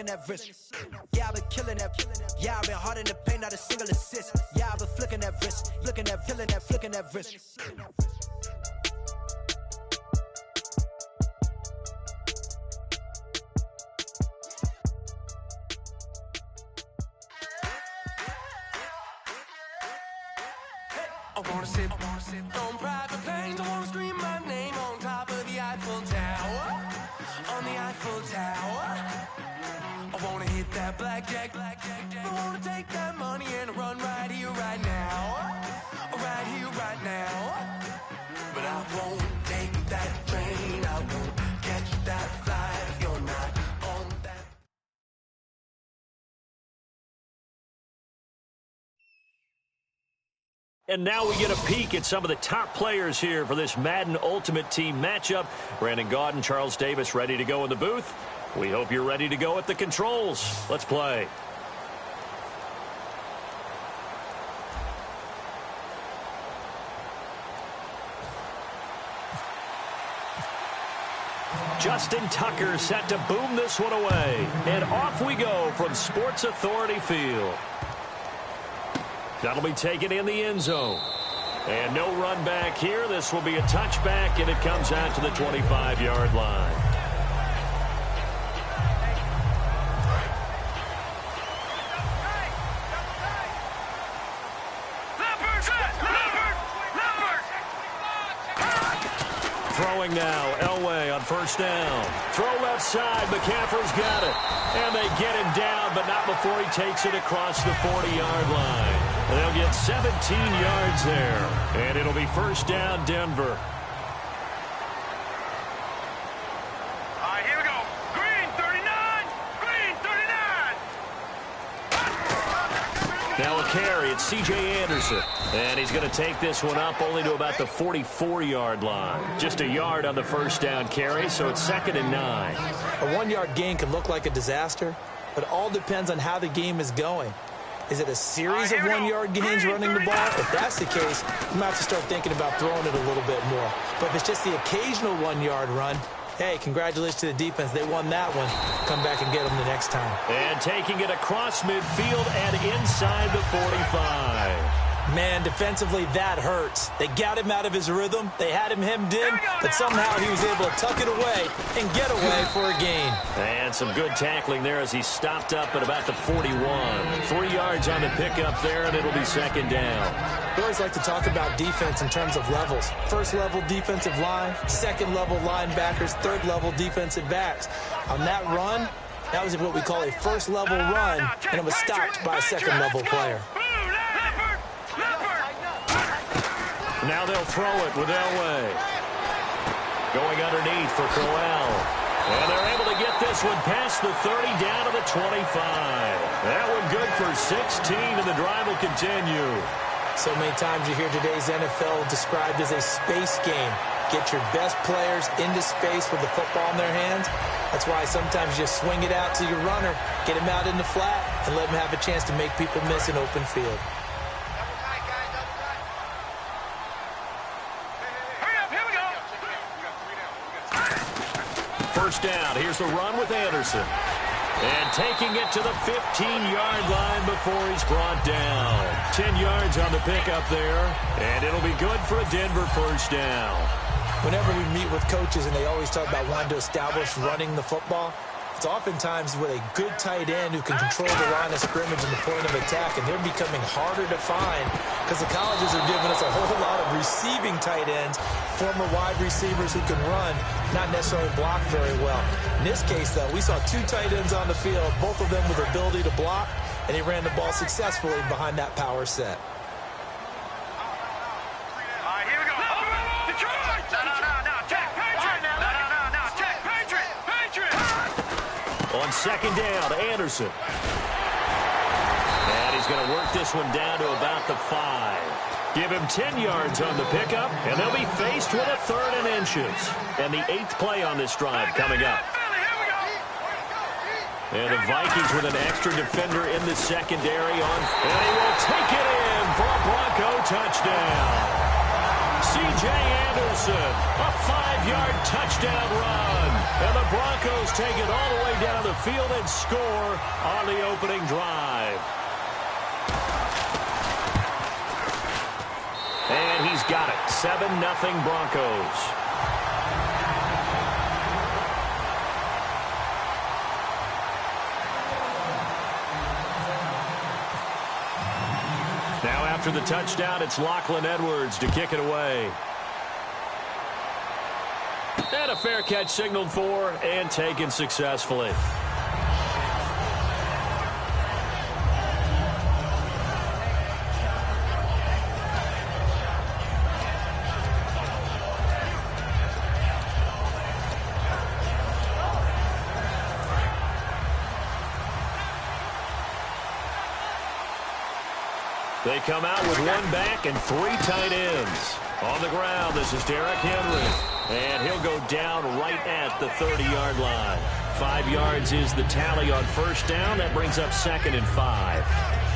flicking that wrist. Yeah, I've been killing that. Yeah, I've been hard in the paint, not a single assist. Yeah, I've been flicking that wrist, flicking that wrist. I wanna sit on private planes. I wanna scream my name on top of the Eiffel Tower. On the Eiffel Tower. I wanna hit that blackjack. I wanna take that money and run right here, right now. Right here, right now. But I won't take that train. I won't catch that flight if you're not on that. And now we get a peek at some of the top players here for this Madden Ultimate Team matchup. Brandon Gaudin, Charles Davis ready to go in the booth. We hope you're ready to go at the controls. Let's play. Justin Tucker set to boom this one away. And off we go from Sports Authority Field. That'll be taken in the end zone. And no run back here. This will be a touchback, and it comes out to the 25-yard line. Throwing now, Elway on first down. Throw left side, McCaffrey's got it. And they get him down, but not before he takes it across the 40-yard line. And they'll get 17 yards there. And it'll be first down, Denver. All right, here we go. Green 39. Green 39. Now a carry, it's C.J. Anderson. And he's going to take this one up only to about the 44-yard line. Just a yard on the first down carry, so it's 2nd and 9. A one-yard gain can look like a disaster, but all depends on how the game is going. Is it a series of one-yard gains running the ball? If that's the case, you might have to start thinking about throwing it a little bit more. But if it's just the occasional one-yard run, hey, congratulations to the defense. They won that one. Come back and get them the next time. And taking it across midfield and inside the 45. Man, defensively, that hurts. They got him out of his rhythm. They had him hemmed in, but somehow he was able to tuck it away and get away for a gain. And some good tackling there as he stopped up at about the 41. 3 yards on the pickup there, and it'll be 2nd down. We always like to talk about defense in terms of levels. First-level defensive line, second-level linebackers, third-level defensive backs. On that run, that was what we call a first-level run, and it was stopped by a second-level player. Now they'll throw it with Elway. Going underneath for Crowell. And they're able to get this one past the 30 down to the 25. That one good for 16, and the drive will continue. So many times you hear today's NFL described as a space game. Get your best players into space with the football in their hands. That's why sometimes you just swing it out to your runner, get him out in the flat, and let him have a chance to make people miss an open field. First down. Here's the run with Anderson. And taking it to the 15-yard line before he's brought down. 10 yards on the pickup there. And it'll be good for a Denver first down. Whenever we meet with coaches and they always talk about wanting to establish running the football, it's oftentimes with a good tight end who can control the line of scrimmage and the point of attack, and they're becoming harder to find because the colleges are giving us a whole lot of receiving tight ends, former wide receivers who can run, not necessarily block very well. In this case, though, we saw 2 tight ends on the field, both of them with the ability to block, and he ran the ball successfully behind that power set. On second down, Anderson. And he's going to work this one down to about the 5. Give him 10 yards on the pickup, and they'll be faced with a 3rd and inches. And the 8th play on this drive coming up. And the Vikings with an extra defender in the secondary on. And he will take it in for a Bronco touchdown. C.J. Anderson, a 5-yard touchdown run. And the Broncos take it all the way down the field and score on the opening drive. And he's got it. 7-0 Broncos. Now after the touchdown, it's Lachlan Edwards to kick it away. And a fair catch signaled for and taken successfully. They come out with one back and 3 tight ends. On the ground, this is Derrick Henry. And he'll go down right at the 30-yard line. 5 yards is the tally on first down. That brings up 2nd and 5.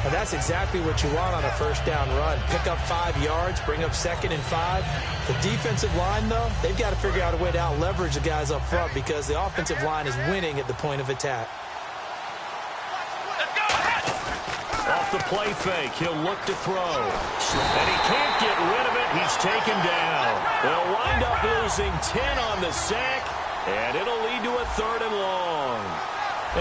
And that's exactly what you want on a first down run. Pick up 5 yards, bring up 2nd and 5. The defensive line, though, they've got to figure out a way to out-leverage the guys up front because the offensive line is winning at the point of attack. Off the play fake, he'll look to throw. And he can't get rid of it. He's taken down. They'll wind up losing 10 on the sack, and it'll lead to a 3rd and long.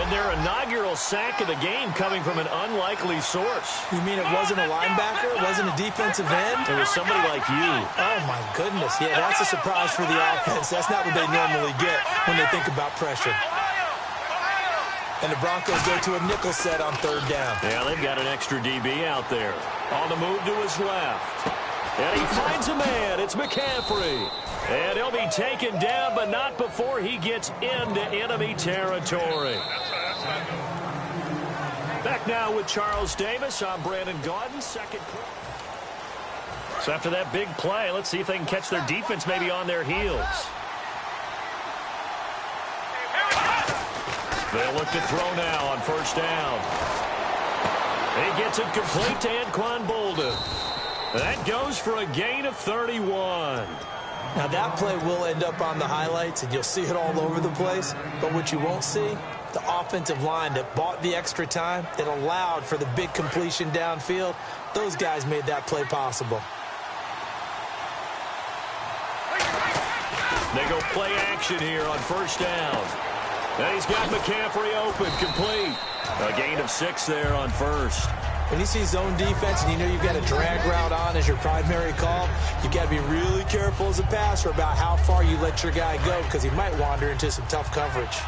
And their inaugural sack of the game coming from an unlikely source. You mean it wasn't a linebacker? It wasn't a defensive end? It was somebody like you. Oh, my goodness. Yeah, that's a surprise for the offense. That's not what they normally get when they think about pressure. And the Broncos go to a nickel set on 3rd down. Yeah, they've got an extra DB out there. On the move to his left. And he finds a man. It's McCaffrey. And he'll be taken down, but not before he gets into enemy territory. Back now with Charles Davis. I'm Brandon Gaudin. Second quarter. So after that big play, let's see if they can catch their defense maybe on their heels. They'll look to throw now on first down. He gets it complete to Anquan Bolden. That goes for a gain of 31. Now that play will end up on the highlights, and you'll see it all over the place. But what you won't see, the offensive line that bought the extra time, that allowed for the big completion downfield, those guys made that play possible. They go play action here on first down. And he's got McCaffrey open, complete. A gain of 6 there on first. When you see zone defense and you know you've got a drag route on as your primary call, you've got to be really careful as a passer about how far you let your guy go because he might wander into some tough coverage.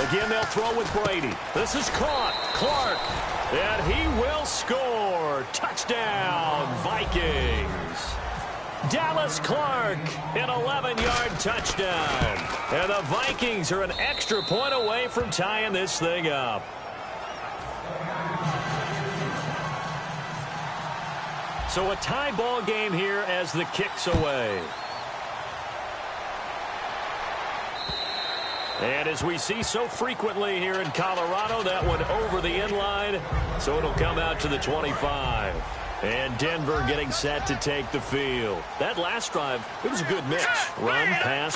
Again, they'll throw with Brady. This is caught. Clark. And he will score. Touchdown, Vikings. Dallas Clark, an 11-yard touchdown. And the Vikings are an extra point away from tying this thing up. So a tie ball game here as the kick's away. And as we see so frequently here in Colorado, that one over the end line, so it'll come out to the 25. And Denver getting set to take the field. That last drive, it was a good mix. Run, pass,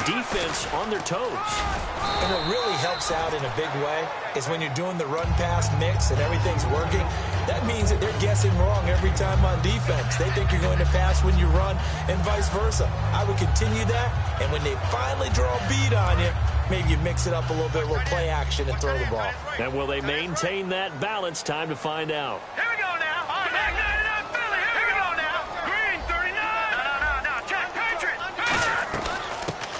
defense on their toes. And what really helps out in a big way is when you're doing the run-pass mix and everything's working, that means that they're guessing wrong every time on defense. They think you're going to pass when you run and vice versa. I would continue that, and when they finally draw a beat on you, maybe you mix it up a little bit, a little play action and throw the ball. And will they maintain that balance? Time to find out. Here we go now. Philly. Here we go now. Green, 39. No. Jack Patriot.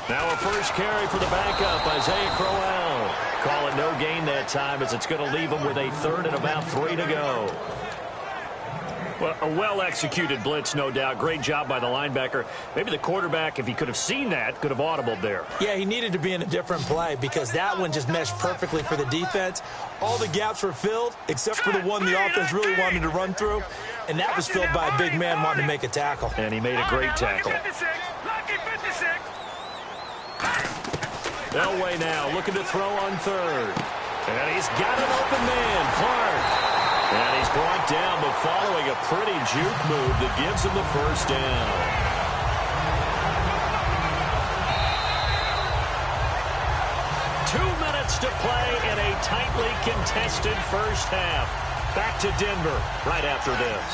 Now a first carry for the backup, Isaiah Crowell. Call it no gain that time as it's going to leave him with a 3rd and about 3 to go. Well, a well-executed blitz, no doubt. Great job by the linebacker. Maybe the quarterback, if he could have seen that, could have audibled there. Yeah, he needed to be in a different play because that one just meshed perfectly for the defense. All the gaps were filled except for the one the offense really wanted to run through, and that was filled by a big man wanting to make a tackle. And he made a great tackle. Lucky 56. Elway now looking to throw on 3rd. And he's got an open man, Clark. And he's brought down, but following a pretty juke move that gives him the first down. To play in a tightly contested first half. Back to Denver right after this.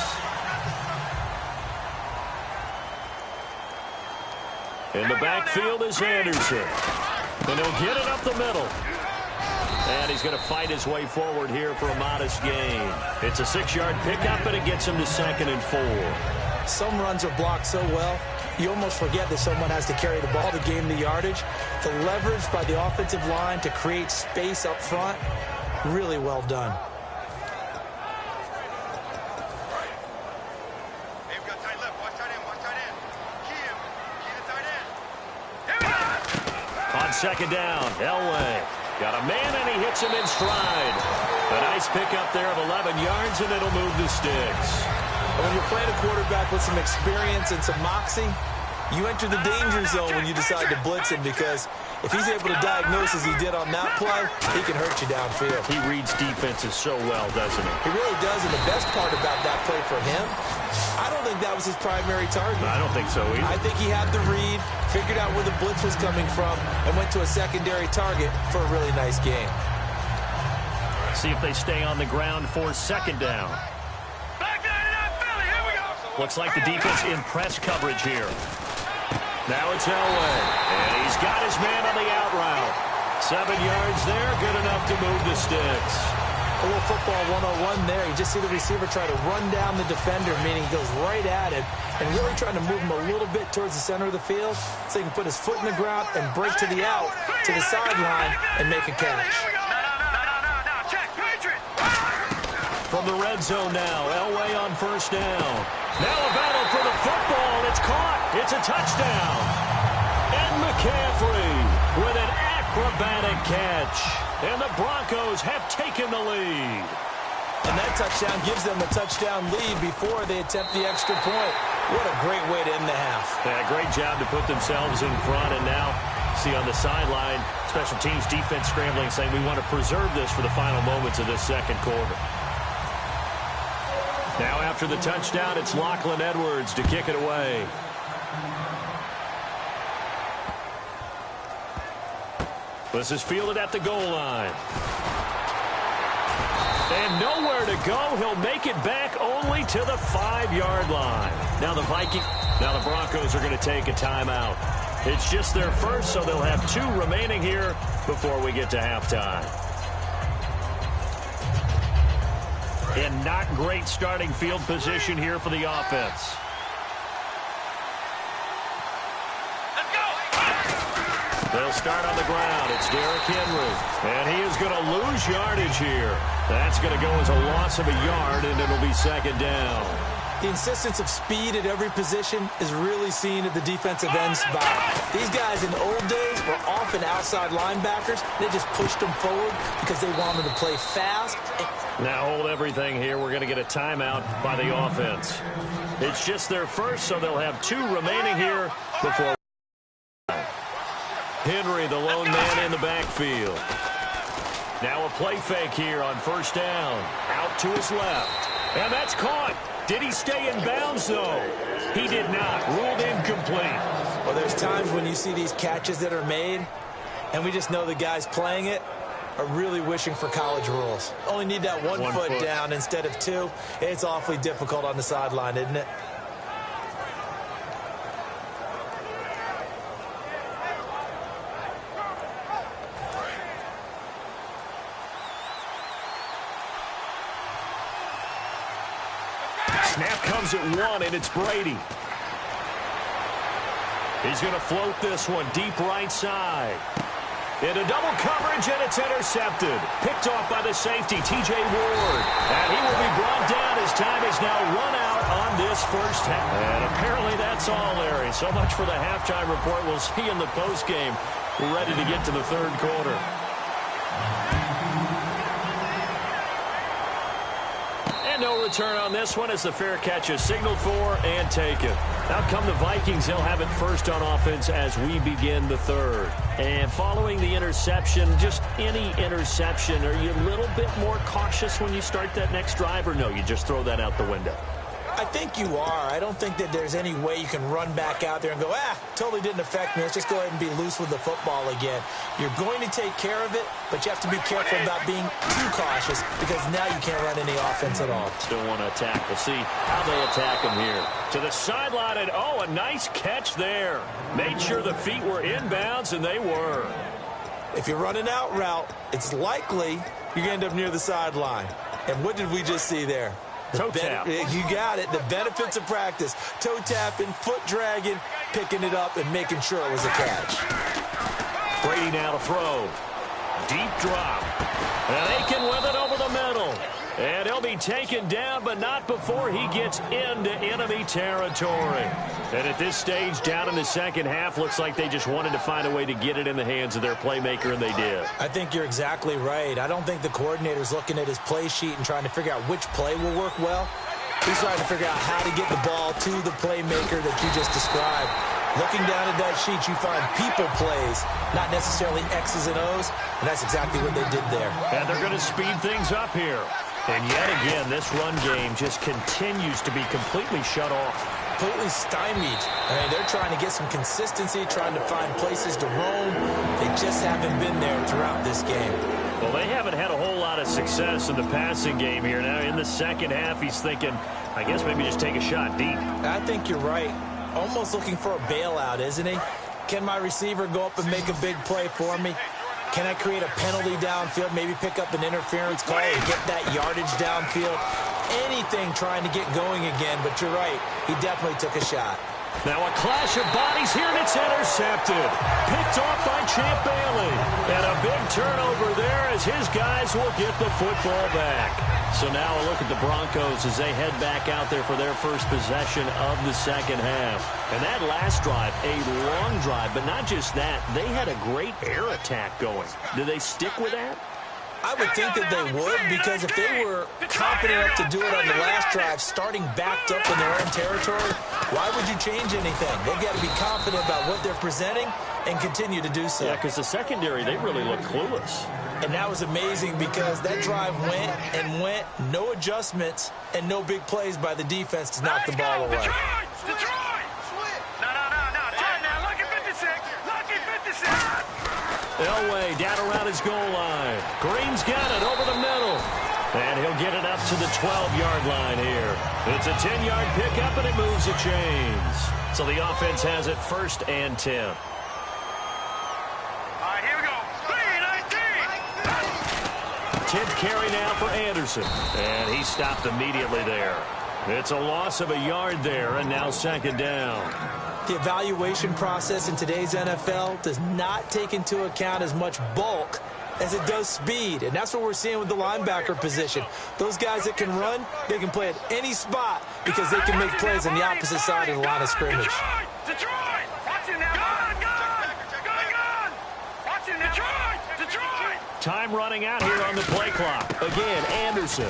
In the backfield is Anderson. And he'll get it up the middle. And he's going to fight his way forward here for a modest gain. It's a 6-yard pickup, and it gets him to 2nd and 4. Some runs are blocked so well, you almost forget that someone has to carry the ball to gain the yardage. The leverage by the offensive line to create space up front, really well done. Hey, we've got tight left. Watch tight end. Watch tight end. Key him. Key the tight end. Here we go. On 2nd down, Elway got a man, and he hits him in stride. A nice pickup there of 11 yards, and it'll move the sticks. When you're playing a quarterback with some experience and some moxie, you enter the danger zone when you decide to blitz him, because if he's able to diagnose as he did on that play, he can hurt you downfield. He reads defenses so well, doesn't he? He really does, and the best part about that play for him, I don't think that was his primary target. I don't think so either. I think he had the read, figured out where the blitz was coming from, and went to a secondary target for a really nice gain. See if they stay on the ground for 2nd down. Looks like the defense in press coverage here. Now it's Elway, and he's got his man on the out route. 7 yards there, good enough to move the sticks. A little football 101 there. You just see the receiver try to run down the defender, meaning he goes right at it, and really trying to move him a little bit towards the center of the field so he can put his foot in the ground and break to the out, to the sideline, and make a catch. From the red zone now, Elway on 1st down. Now a battle for the football. It's caught. It's a touchdown. And McCaffrey with an acrobatic catch. And the Broncos have taken the lead. And that touchdown gives them a touchdown lead before they attempt the extra point. What a great way to end the half. Yeah, great job to put themselves in front. And now, see on the sideline, special teams defense scrambling, saying we want to preserve this for the final moments of this 2nd quarter. Now after the touchdown, it's Lachlan Edwards to kick it away. This is fielded at the goal line. And nowhere to go. He'll make it back only to the 5-yard line. Now the Broncos are going to take a timeout. It's just their first, so they'll have 2 remaining here before we get to halftime. In not great starting field position here for the offense. Let's go. They'll start on the ground. It's Derrick Henry. And he is going to lose yardage here. That's going to go as a loss of a yard, and it'll be 2nd down. The insistence of speed at every position is really seen at the defensive end spot. These guys in the old days were often outside linebackers. They just pushed them forward because they wanted to play fast. Now hold everything here. We're going to get a timeout by the offense. It's just their first, so they'll have 2 remaining here before. Henry, the lone man in the backfield. Now a play fake here on 1st down. Out to his left. And that's caught. Did he stay in bounds, though? He did not. Ruled incomplete. Well, there's times when you see these catches that are made, and we just know the guys playing it are really wishing for college rules. Only need that one foot down instead of 2. It's awfully difficult on the sideline, isn't it? Snap comes at 1, and it's Brady. He's going to float this one deep right side. Into double coverage, and it's intercepted. Picked off by the safety, T.J. Ward. And he will be brought down. His time is now run out on this first half. And apparently that's all, Larry. So much for the halftime report. We'll see in the postgame. We're ready to get to the 3rd quarter. And no return on this one as the fair catch is signaled for and taken. Now come the Vikings. They'll have it first on offense as we begin the third. And following the interception, just any interception, are you a little bit more cautious when you start that next drive, or no, you just throw that out the window? I think you are. I don't think that there's any way you can run back out there and go, totally didn't affect me. Let's just go ahead and be loose with the football again. You're going to take care of it, but you have to be careful about being too cautious because now you can't run any offense at all. Still want to attack. We'll see how they attack him here. To the sideline, and a nice catch there. Made sure the feet were inbounds, and they were. If you're running out route, it's likely you're going to end up near the sideline. And what did we just see there? Toe tap. You got it. The benefits of practice. Toe tapping, foot dragging, picking it up, and making sure it was a catch. Brady now to throw. Deep drop. And Aiken with it over the middle. And he'll be taken down, but not before he gets into enemy territory. And at this stage, down in the second half, looks like they just wanted to find a way to get it in the hands of their playmaker, and they did. I think you're exactly right. I don't think the coordinator's looking at his play sheet and trying to figure out which play will work well. He's trying to figure out how to get the ball to the playmaker that you just described. Looking down at that sheet, you find people plays, not necessarily X's and O's, and that's exactly what they did there. And they're going to speed things up here. And yet again, this run game just continues to be completely shut off. Completely stymied. I mean, they're trying to get some consistency, trying to find places to roam. They just haven't been there throughout this game. Well, they haven't had a whole lot of success in the passing game here. Now, in the second half, he's thinking, I guess maybe just take a shot deep. I think you're right. Almost looking for a bailout, isn't he? Can my receiver go up and make a big play for me? Can I create a penalty downfield, maybe pick up an interference call and get that yardage downfield? Anything trying to get going again, but you're right. He definitely took a shot. Now a clash of bodies here, and it's intercepted. Picked off by Champ Bailey. And a big turnover there as his guys will get the football back. So now a look at the Broncos as they head back out there for their first possession of the second half. And that last drive, a long drive, but not just that. They had a great air attack going. Do they stick with that? I would think that they would, because if they were confident enough to do it on the last drive, starting backed up in their own territory, why would you change anything? They've got to be confident about what they're presenting and continue to do so. Yeah, because the secondary, they really look clueless. And that was amazing because that drive went and went, no adjustments, and no big plays by the defense to knock the ball away. Detroit! No. Turn now. Lucky 56. Lucky 56. Elway down around his goal line. Green's got it over the middle. And he'll get it up to the 12-yard line here. It's a 10-yard pickup, and it moves the chains. So the offense has it 1st and 10. All right, here we go. 3-19. 10th carry now for Anderson. And he stopped immediately there. It's a loss of a yard there, and now 2nd down. The evaluation process in today's NFL does not take into account as much bulk as it does speed, and that's what we're seeing with the linebacker position. Those guys that can run, they can play at any spot because they can make plays on the opposite side of the line of scrimmage. Detroit! Watch it now. Gun! Watch it now. Detroit! Time running out here on the play clock. Again, Anderson.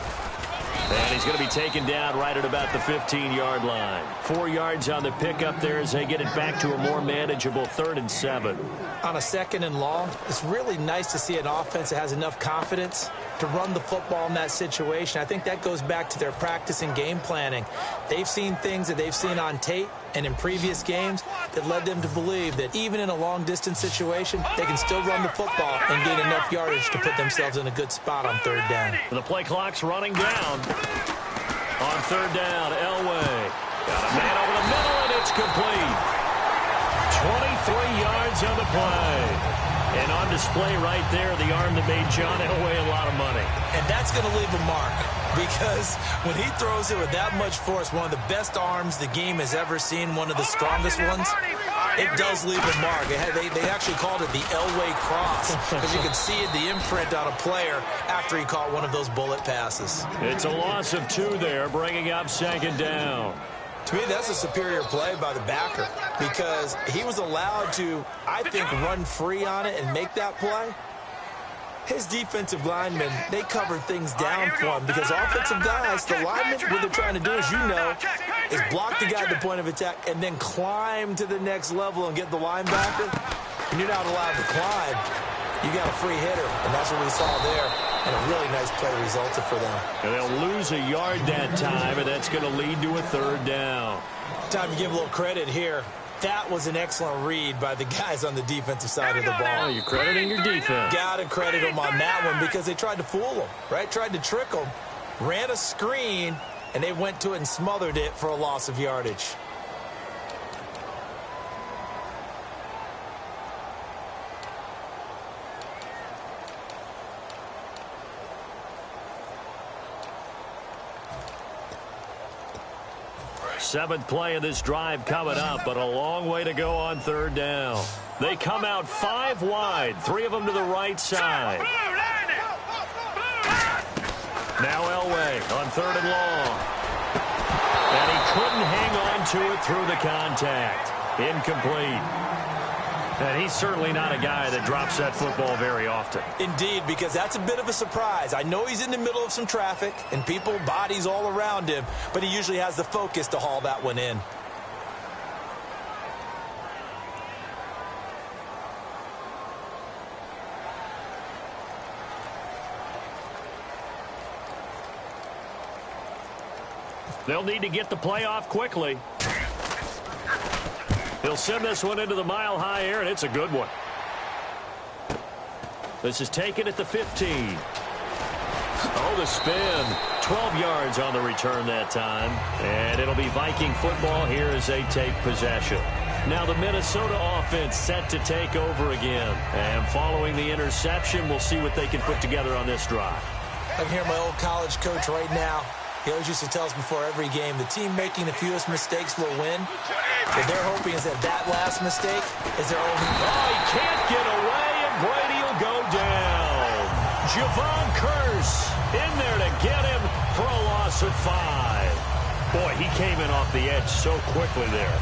And he's going to be taken down right at about the 15-yard line. 4 yards on the pickup there as they get it back to a more manageable 3rd and 7. On a 2nd and long, it's really nice to see an offense that has enough confidence to run the football in that situation. I think that goes back to their practice and game planning. They've seen things that they've seen on tape and in previous games that led them to believe that even in a long-distance situation, they can still run the football and gain enough yardage to put themselves in a good spot on 3rd down. The play clock's running down. On 3rd down, Elway. Got a man over the middle, and it's complete. 23 yards on the play. And on display right there, the arm that made John Elway a lot of money. And that's going to leave a mark because when he throws it with that much force, one of the best arms the game has ever seen, one of the strongest ones, it does leave a mark. They actually called it the Elway cross because you could see the imprint on a player after he caught one of those bullet passes. It's a loss of 2 there, bringing up 2nd down. To me, that's a superior play by the backer because he was allowed to, I think, run free on it and make that play. His defensive linemen, they covered things down for him because offensive guys, the linemen, what they're trying to do, as you know, is block the guy at the point of attack and then climb to the next level and get the linebacker. And you're not allowed to climb. You got a free hitter, and that's what we saw there. And a really nice play resulted for them. And they'll lose a yard that time, and that's going to lead to a third down. Time to give a little credit here. That was an excellent read by the guys on the defensive side of the ball. Oh, you're crediting your defense. Got to credit them on that one because they tried to fool them, right? Tried to trick them. Ran a screen, and they went to it and smothered it for a loss of yardage. Seventh play of this drive coming up, but a long way to go on third down. They come out 5 wide, 3 of them to the right side. Now Elway on third and long. And he couldn't hang on to it through the contact. Incomplete. And he's certainly not a guy that drops that football very often. Indeed, because that's a bit of a surprise. I know he's in the middle of some traffic and people, bodies all around him, but he usually has the focus to haul that one in. They'll need to get the play off quickly. He'll send this one into the mile-high air, and it's a good one. This is taken at the 15. Oh, the spin. 12 yards on the return that time. And it'll be Viking football here as they take possession. Now the Minnesota offense set to take over again. And following the interception, we'll see what they can put together on this drive. I can hear my old college coach right now. He always used to tell us before every game, the team making the fewest mistakes will win. What they're hoping is that last mistake is their only. Oh, he can't get away, and Brady will go down. Javon Curse in there to get him for a loss of 5. Boy, he came in off the edge so quickly there.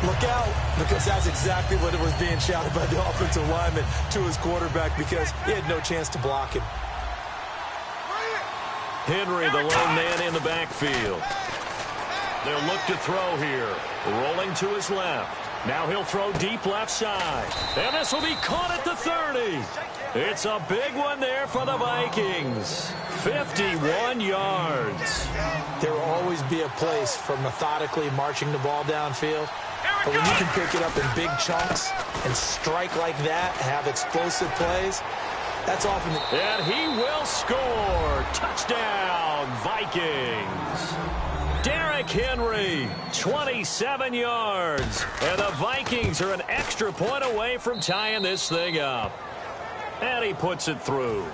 Look out, because that's exactly what it was being shouted by the offensive lineman to his quarterback because he had no chance to block him. Henry, the lone man in the backfield. They'll look to throw here. Rolling to his left. Now he'll throw deep left side. And this will be caught at the 30. It's a big one there for the Vikings. 51 yards. There will always be a place for methodically marching the ball downfield. But when you can pick it up in big chunks and strike like that, have explosive plays, that's often the... And he will score. Touchdown, Vikings. Derrick Henry, 27 yards. And the Vikings are an extra point away from tying this thing up. And he puts it through.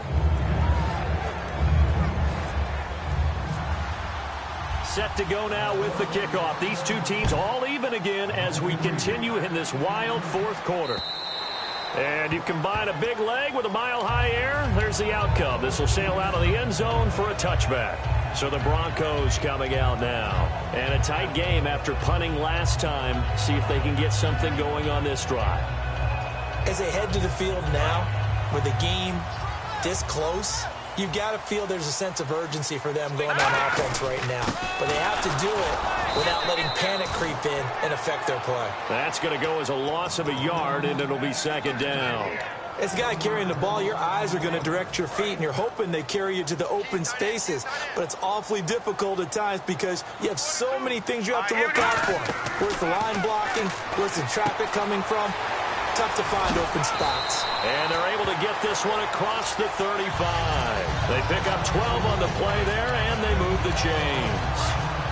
Set to go now with the kickoff. These two teams all even again as we continue in this wild fourth quarter. And you combine a big leg with a mile-high air, there's the outcome. This will sail out of the end zone for a touchback. So the Broncos coming out now. And a tight game after punting last time. See if they can get something going on this drive. As they head to the field now, with the game this close, you've got to feel there's a sense of urgency for them going on offense right now. But they have to do it without letting panic creep in and affect their play. That's going to go as a loss of a yard, and it'll be second down. As a guy carrying the ball, your eyes are going to direct your feet, and you're hoping they carry you to the open spaces. But it's awfully difficult at times because you have so many things you have to look out for. Where's the line blocking? Where's the traffic coming from? Tough to find open spots. And they're able to get this one across the 35. They pick up 12 on the play there, and they move the chains.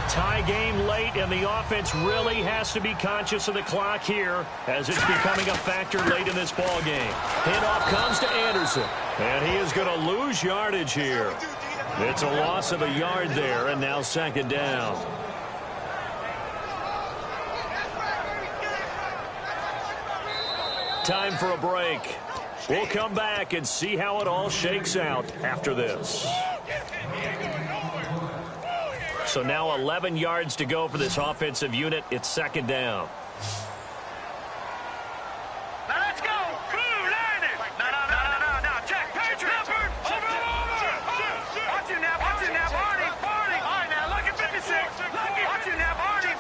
Tie game late, and the offense really has to be conscious of the clock here as it's becoming a factor late in this ball game. Handoff comes to Anderson, and he is going to lose yardage here. It's a loss of a yard there, and now second down. Time for a break. We'll come back and see how it all shakes out after this. So now 11 yards to go for this offensive unit. It's second down. Now let's go. Blue, line it. No. Jack, Patrick. Over. Watch you now, Barney. All right, now look at 56. Watch you now, Barney.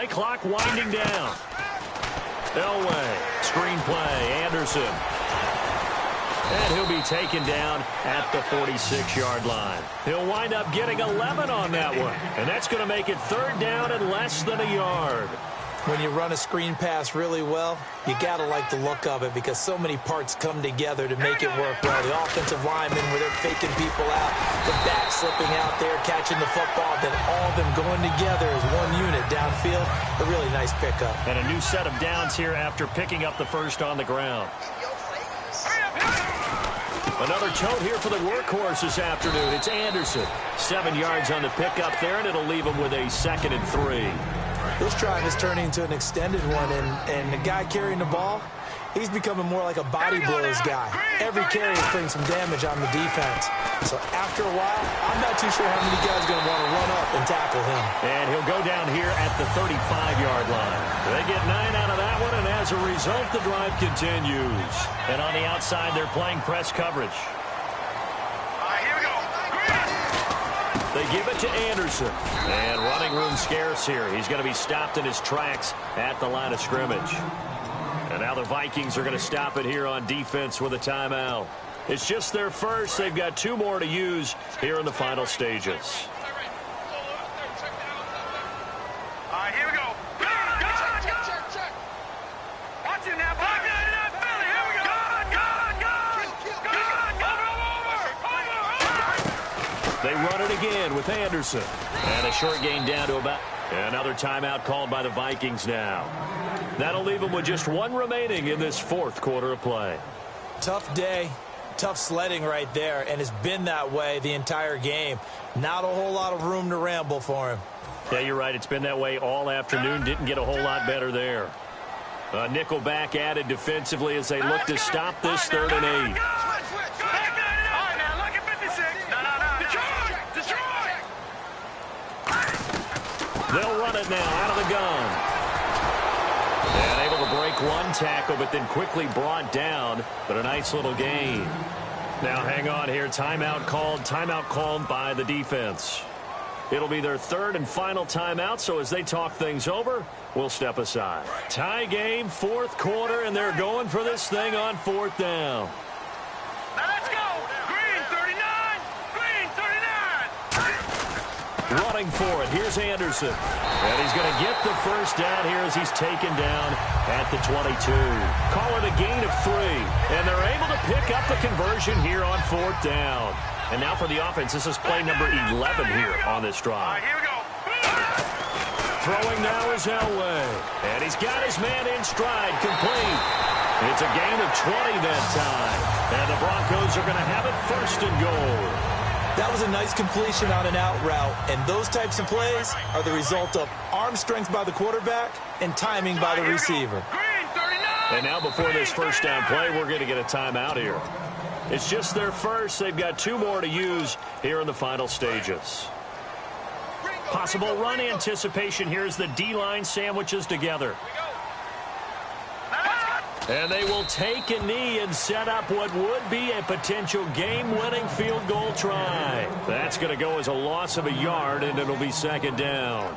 Play clock winding down. Elway, screen play, Anderson. And he'll be taken down at the 46-yard line. He'll wind up getting 11 on that one. And that's going to make it 3rd down and less than a yard. When you run a screen pass really well, you got to like the look of it because so many parts come together to make it work well. The offensive linemen where they're faking people out, the back slipping out there, catching the football, then all of them going together as one unit downfield. A really nice pickup. And a new set of downs here after picking up the first on the ground. Another tote here for the workhorse this afternoon. It's Anderson. 7 yards on the pickup there, and it'll leave him with a 2nd and 3. This drive is turning into an extended one, and the guy carrying the ball, he's becoming more like a body blows guy. Every carry is putting some damage on the defense. So after a while, I'm not too sure how many guys are going to want to run up and tackle him. And he'll go down here at the 35-yard line. They get 9 out of that one, and as a result, the drive continues. And on the outside, they're playing press coverage. Here we go. They give it to Anderson. And running room scarce here. He's going to be stopped in his tracks at the line of scrimmage. And now the Vikings are going to stop it here on defense with a timeout. It's just their first. They've got 2 more to use here in the final stages. Here we go. Watch it now, boy. Here we go. They run it again with Anderson. And a short gain down to about another timeout called by the Vikings now. That'll leave them with just 1 remaining in this 4th quarter of play. Tough day, tough sledding right there, and it's been that way the entire game. Not a whole lot of room to ramble for him. Yeah, you're right. It's been that way all afternoon. Didn't get a whole lot better there. Nickel back added defensively as they look to stop this 3rd and 8. All right, now, look at 56. Detroit! They'll run it now out of the gun. And able to break 1 tackle, but then quickly brought down. But a nice little gain. Now hang on here. Timeout called by the defense. It'll be their 3rd and final timeout, so as they talk things over, we'll step aside. Tie game, 4th quarter, and they're going for this thing on 4th down. Now let's go. Green 39. Green 39. Running for it. Here's Anderson. And he's going to get the first down here as he's taken down at the 22. Call it a gain of 3. And they're able to pick up the conversion here on 4th down. And now for the offense, this is play number 11 here on this drive. Here we go. Throwing now is Elway. And he's got his man in stride, complete. It's a gain of 20 that time. And the Broncos are going to have it 1st and goal. That was a nice completion on an out route, and those types of plays are the result of arm strength by the quarterback and timing by the receiver. And now before this 1st down play, we're going to get a timeout here. It's just their first. They've got 2 more to use here in the final stages. Possible run anticipation here as the D-line sandwiches together. And they will take a knee and set up what would be a potential game-winning field goal try. That's going to go as a loss of a yard, and it'll be 2nd down.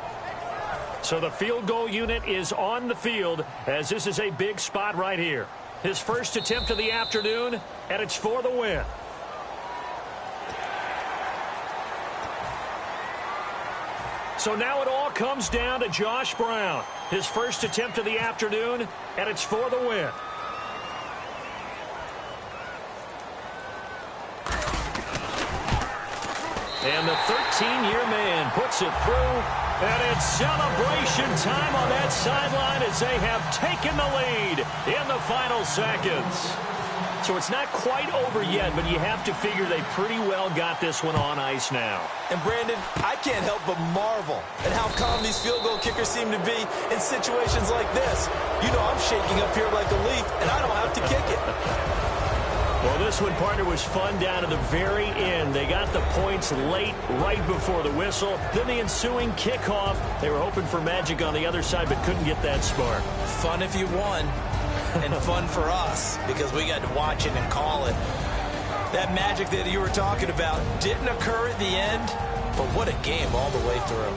So the field goal unit is on the field as this is a big spot right here. His first attempt of the afternoon, and it's for the win. So now it all comes down to Josh Brown. His first attempt of the afternoon, and it's for the win. And the 13-year man puts it through, and it's celebration time on that sideline as they have taken the lead in the final seconds. So it's not quite over yet, but you have to figure they pretty well got this one on ice now. And, Brandon, I can't help but marvel at how calm these field goal kickers seem to be in situations like this. You know I'm shaking up here like a leaf, and I don't have to kick it. Well, this one, partner, was fun down to the very end. They got the points late, right before the whistle. Then the ensuing kickoff. They were hoping for magic on the other side, but couldn't get that spark. Fun if you won, and fun for us, because we got to watch it and call it. That magic that you were talking about didn't occur at the end, but what a game all the way through.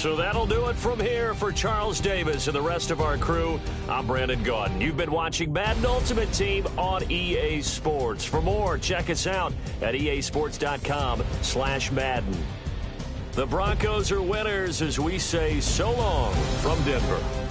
So that'll do it from here for Charles Davis and the rest of our crew. I'm Brandon Gaudin. You've been watching Madden Ultimate Team on EA Sports. For more, check us out at easports.com/Madden. The Broncos are winners as we say so long from Denver.